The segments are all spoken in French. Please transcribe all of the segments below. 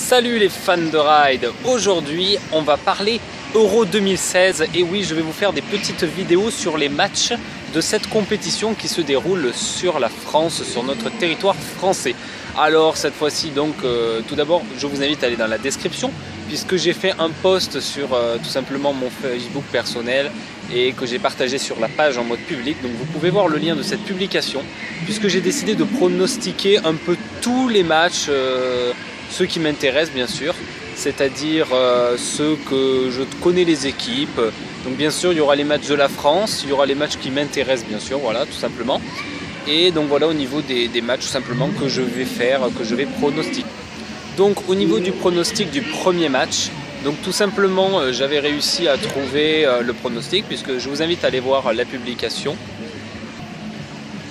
Salut les fans de ride, aujourd'hui on va parler Euro 2016 et oui je vais vous faire des petites vidéos sur les matchs de cette compétition qui se déroule sur la France, sur notre territoire français. Alors cette fois-ci donc tout d'abord je vous invite à aller dans la description puisque j'ai fait un post sur tout simplement mon Facebook personnel et que j'ai partagé sur la page en mode public, donc vous pouvez voir le lien de cette publication puisque j'ai décidé de pronostiquer un peu tous les matchs, ceux qui m'intéressent bien sûr, c'est-à-dire ceux que je connais les équipes. Donc bien sûr il y aura les matchs de la France, il y aura les matchs qui m'intéressent bien sûr, voilà tout simplement. Et donc voilà au niveau des matchs tout simplement que je vais faire, que je vais pronostiquer. Donc au niveau du pronostic du premier match, donc tout simplement j'avais réussi à trouver le pronostic puisque je vous invite à aller voir la publication.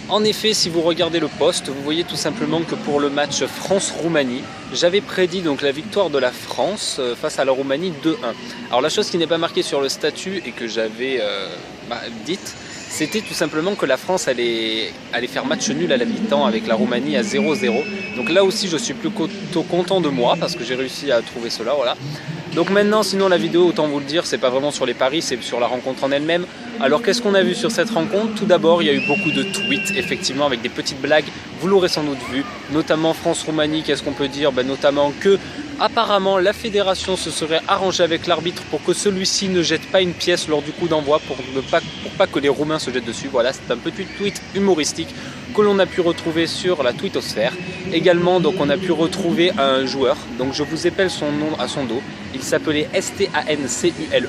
En effet, si vous regardez le post, vous voyez tout simplement que pour le match France-Roumanie, j'avais prédit donc la victoire de la France face à la Roumanie 2-1. Alors la chose qui n'est pas marquée sur le statut et que j'avais dite, c'était tout simplement que la France allait faire match nul à la mi-temps avec la Roumanie à 0-0. Donc là aussi je suis plutôt content de moi parce que j'ai réussi à trouver cela, voilà. Donc maintenant, sinon la vidéo, autant vous le dire, c'est pas vraiment sur les paris, c'est sur la rencontre en elle-même. Alors qu'est-ce qu'on a vu sur cette rencontre? Tout d'abord, il y a eu beaucoup de tweets, effectivement, avec des petites blagues, vous l'aurez sans doute vu, notamment France-Roumanie, qu'est-ce qu'on peut dire? Notamment que, apparemment, la fédération se serait arrangée avec l'arbitre pour que celui-ci ne jette pas une pièce lors du coup d'envoi, pour pas que les Roumains se jettent dessus. Voilà, c'est un petit tweet humoristique que l'on a pu retrouver sur la twittosphère. Également, donc, on a pu retrouver un joueur, donc je vous épelle son nom à son dos. Il s'appelait Stancule,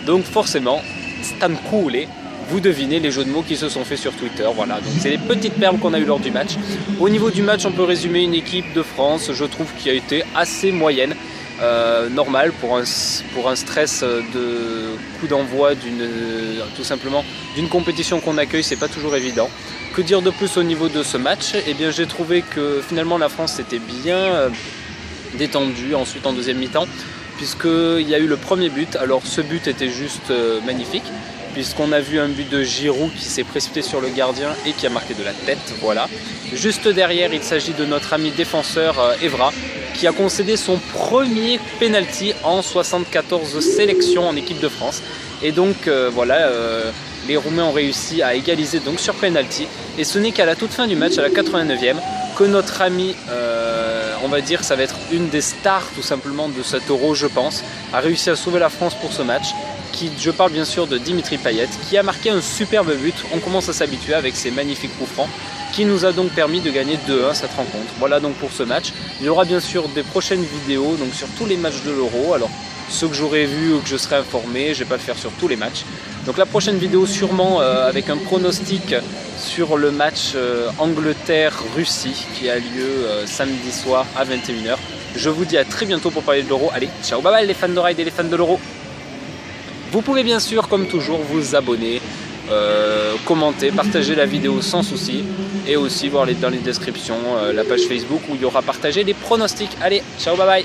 donc forcément, Stancule, vous devinez les jeux de mots qui se sont faits sur Twitter, voilà, donc c'est les petites perles qu'on a eu lors du match. Au niveau du match, on peut résumer une équipe de France, je trouve, qui a été assez moyenne, normal pour un stress de coup d'envoi tout simplement d'une compétition qu'on accueille, c'est pas toujours évident. Que dire de plus au niveau de ce match? Eh bien j'ai trouvé que finalement la France s'était bien détendue ensuite en deuxième mi-temps, puisqu'il y a eu le premier but. Alors ce but était juste magnifique, puisqu'on a vu un but de Giroud qui s'est précipité sur le gardien et qui a marqué de la tête, voilà. Juste derrière, il s'agit de notre ami défenseur Evra, qui a concédé son premier penalty en 74 sélections en équipe de France. Et donc voilà, les Roumains ont réussi à égaliser donc sur penalty. Et ce n'est qu'à la toute fin du match, à la 89e, que notre ami, on va dire, ça va être une des stars tout simplement de cet Euro, je pense, a réussi à sauver la France pour ce match. Je parle bien sûr de Dimitri Payet, qui a marqué un superbe but. On commence à s'habituer avec ses magnifiques coups francs, qui nous a donc permis de gagner 2-1 cette rencontre. Voilà donc pour ce match. Il y aura bien sûr des prochaines vidéos donc sur tous les matchs de l'Euro. Alors ceux que j'aurai vus ou que je serai informé, je ne vais pas le faire sur tous les matchs. Donc la prochaine vidéo sûrement avec un pronostic sur le match Angleterre-Russie qui a lieu samedi soir à 21 h. Je vous dis à très bientôt pour parler de l'Euro. Allez, ciao, bye bye les fans de ride et les fans de l'Euro. Vous pouvez bien sûr, comme toujours, vous abonner, commenter, partager la vidéo sans souci et aussi voir dans les descriptions la page Facebook où il y aura partagé les pronostics. Allez, ciao, bye bye.